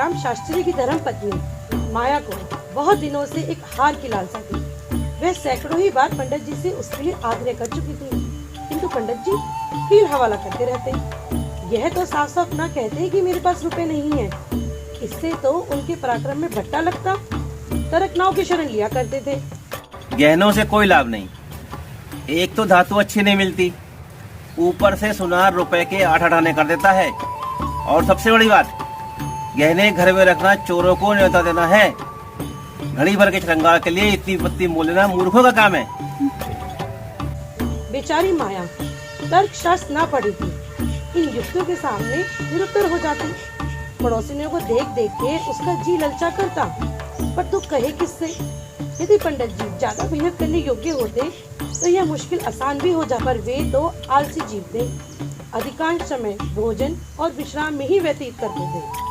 परशुराम शास्त्री की धर्म पत्नी माया को बहुत दिनों से एक हार की लालसा थी। वह सैकड़ों ही बार पंडित जी से उसके लिए आग्रह कर चुकी थी, किंतु पंडित जी हील हवाला करते रहते। यह तो साफ साफ ना कहते कि मेरे पास रुपए नहीं है। इससे तो उनके पराक्रम में भट्टा लगता। तरकनाव की शरण लिया करते थे। गहनों से कोई लाभ नहीं। एक तो धातु अच्छी नहीं मिलती, ऊपर से सुनार रुपए के 8 आने कर देता है। और सबसे बड़ी बात, गहने घर में रखना चोरों को न्योता देना है। घड़ी भर के श्रृंगार के लिए इतनी पत्ती मोल लेना मूर्खों का काम है। बेचारी माया तर्क शास्त्र ना पढ़ी थी, इन युक्तियों के सामने निरुत्तर हो जाती। पड़ोसियों को देख देख के उसका जी ललचा करता, पर तू कहे किससे? यदि पंडित जी ज्यादा मेहनत करने योग्य होते तो यह मुश्किल आसान भी हो जाता, पर वे तो आलसी जीव थे। अधिकांश समय भोजन और विश्राम में ही व्यतीत करते थे।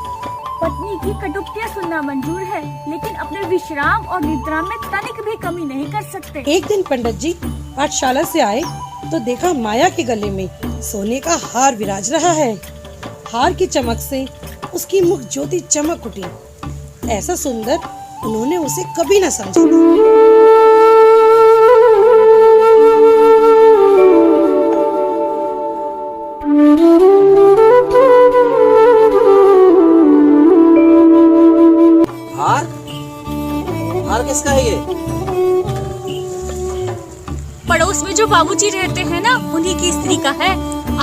पत्नी की कटुक्तियाँ सुनना मंजूर है, लेकिन अपने विश्राम और निद्रा में तनिक भी कमी नहीं कर सकते। एक दिन पंडित जी पाठशाला से आए तो देखा माया के गले में सोने का हार विराज रहा है। हार की चमक से उसकी मुख ज्योति चमक उठी। ऐसा सुंदर उन्होंने उसे कभी न समझा। हार? हार किसका है ये? पड़ोस में जो बाबूजी रहते हैं ना, उन्हीं की स्त्री का है।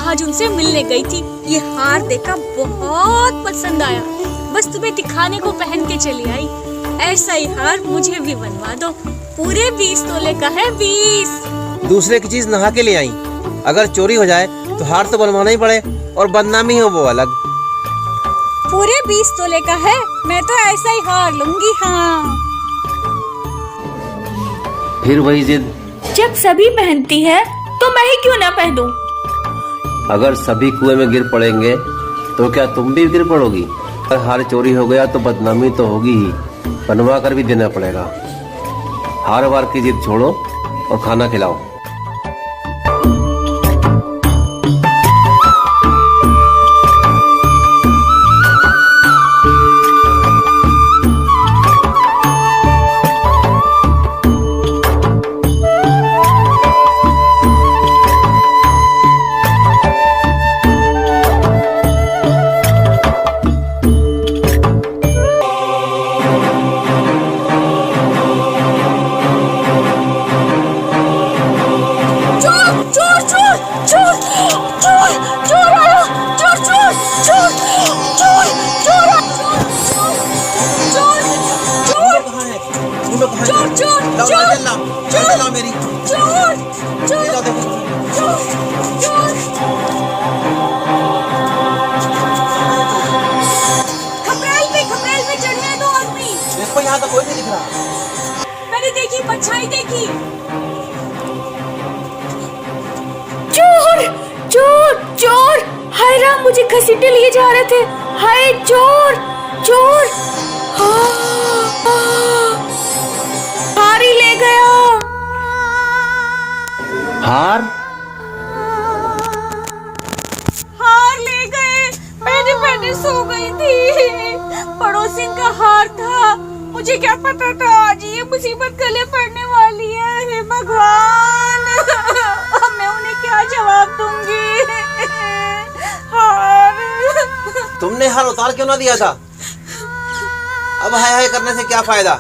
आज उनसे मिलने गई थी, ये हार देखा बहुत पसंद आया। बस तुम्हें दिखाने को पहन के चली आई। ऐसा ही हार मुझे भी बनवा दो। पूरे 20 तोले का है, 20। दूसरे की चीज नहा के ले आई, अगर चोरी हो जाए तो हार तो बनवाना ही पड़े, और बदनामी हो वो अलग। पूरे 20 तोले का है, मैं तो ऐसा ही हार लूंगी। हाँ, फिर वही जिद। जब सभी पहनती है तो मैं ही क्यों ना पहनूं? अगर सभी कुएं में गिर पड़ेंगे तो क्या तुम भी गिर पड़ोगी? अगर हार चोरी हो गया तो बदनामी तो होगी ही, बनवा कर भी देना पड़ेगा। हार वार की जिद छोड़ो और खाना खिलाओ। यहाँ तो कोई नहीं दिख रहा। मैंने देखी, परछाई देखी। चोर चोर चोर! हाय राम, मुझे घसीटे लिए जा रहे थे। हाय चोर चोर! हार ही ले गया। हार? हार ले गए। मैंने सो गई थी, पड़ोसी का हार था। मुझे क्या पता था आज ये मुसीबत गले पड़ने वाली है। हे भगवान, मैं उन्हें क्या जवाब दूंगी? हार। तुमने हार उतार क्यों ना दिया था? अब हाय हाय करने से क्या फायदा?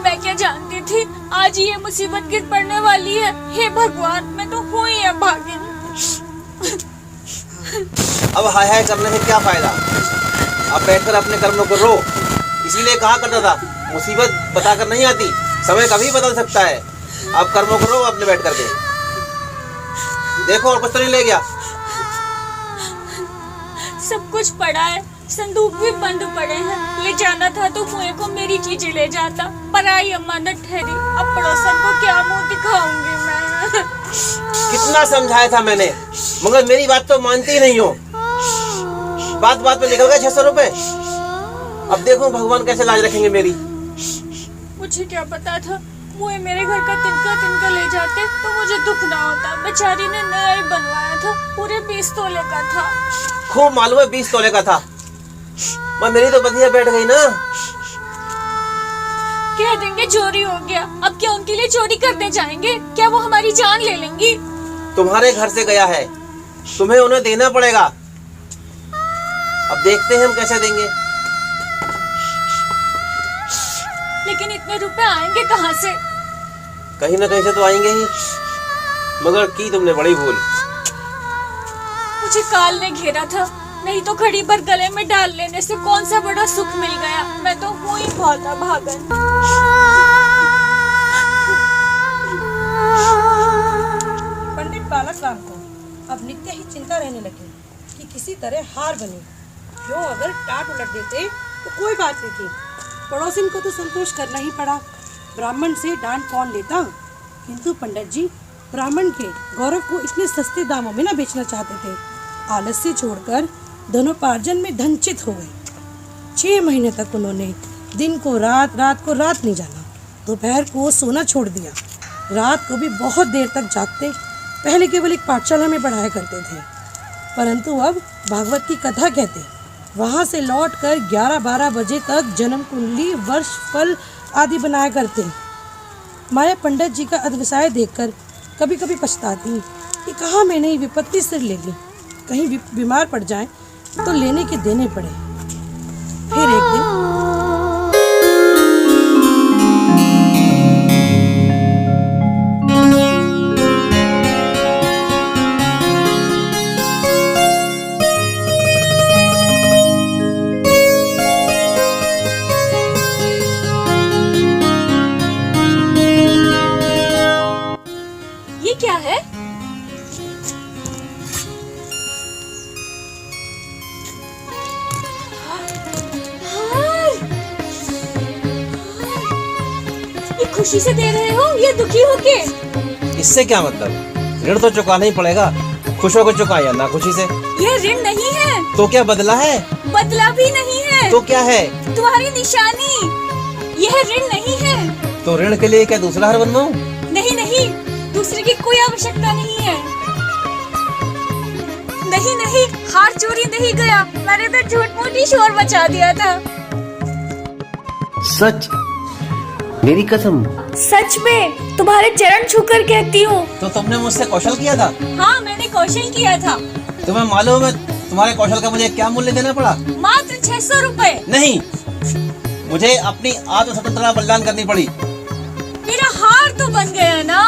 मैं क्या जानती थी आज ये मुसीबत गिर पड़ने वाली है। हे भगवान, मैं तो हुई है भागिन। अब हाय हाय करने से क्या फायदा? अब बैठकर अपने कर्मों को रो। इसीलिए कहा करता था, मुसीबत बताकर नहीं आती, समय कभी बदल सकता है। अब कर्मों को रो अपने बैठ करके। देखो और कुछ तो नहीं ले गया? सब कुछ पड़ा है, संदूक भी बंद पड़े हैं। ले जाना था तो कुएं को मेरी चीजें ले जाता, पराई अमानत ठहरी। अब पड़ोसन को क्या मुंह दिखाऊंगी मैं? कितना समझाया था मैंने, मगर मेरी बात तो मानती ही नहीं हो। बात बात पे निकल गए 600 रुपए। अब देखो भगवान कैसे लाज रखेंगे मेरी। मुझे क्या पता था, मुझे मेरे घर का तिनका तिनका ले जाते तो मुझे दुख ना होता। बेचारी ने नया ही बनवाया था, पूरे 20 तोले का था। खूब मालूम है 20 तोले का था। मेरी तो बधिया बैठ गई ना। कह देंगे चोरी हो गया। अब क्या उनके लिए चोरी करने जाएंगे? क्या वो हमारी जान ले लेंगी? तुम्हारे घर से गया है, तुम्हें उन्हें देना पड़ेगा। अब देखते हैं हम कैसे देंगे। लेकिन इतने रुपए आएंगे कहाँ से? कहीं ना कहीं से तो आएंगे ही, मगर की तुमने बड़ी भूल। मुझे काल ने घेरा था, नहीं तो घड़ी भर गले में डाल लेने से कौन सा बड़ा सुख मिल गया। मैं तो हूँ ही भागा भागन। पंडित बालक राम को अब नित्य ही चिंता रहने लगी कि किसी तरह हार बनी। क्यों, अगर टाट उलट देते तो कोई बात नहीं थी, पड़ोसिन को तो संतोष करना ही पड़ा। ब्राह्मण से डांट कौन लेता? किंतु पंडित जी ब्राह्मण के गौरव को इतने सस्ते दामों में न बेचना चाहते थे। आलस्य छोड़कर धनोपार्जन में धनचित हो गए। 6 महीने तक उन्होंने दिन को रात, रात को रात नहीं जाना। दोपहर को सोना छोड़ दिया। रात को भी बहुत देर तक जागते। पहले केवल एक पाठशाला में पढ़ाया करते थे, परंतु अब भागवत की कथा कहते। वहाँ से लौटकर 11-12 बजे तक जन्म कुंडली, वर्ष फल आदि बनाया करते। माया पंडित जी का अध्यवसाय देखकर कभी कभी पछताती कि कहाँ मैंने ये विपत्ति सिर ले ली। कहीं बीमार पड़ जाए तो लेने के देने पड़े। फिर एक दिन ये क्या है? ये खुशी से दे रहे हो या दुखी होके? इससे क्या मतलब? ऋण तो चुकाना ही पड़ेगा, खुश होकर चुका या ना खुशी से। ये ऋण नहीं है। तो क्या बदला है? बदला भी नहीं है। तो क्या है? तुम्हारी निशानी। यह ऋण नहीं है। तो ऋण के लिए क्या दूसरा हार बनवाऊं? नहीं नहीं, दूसरे की कोई आवश्यकता नहीं है। नहीं नहीं, हार चोरी नहीं गया, मैंने तो झूठ मूठ ही शोर मचा दिया था। सच? मेरी कसम। सच में, तुम्हारे चरण छूकर कहती हूँ। तो तुमने मुझसे कौशल किया था? हाँ, मैंने कौशल किया था। तुम्हें मालूम है तुम्हारे कौशल का मुझे क्या मूल्य देना पड़ा? मात्र 600 रुपए। नहीं, मुझे अपनी आत्म स्वतंत्रता बलिदान करनी पड़ी। मेरा हार तो बन गया ना।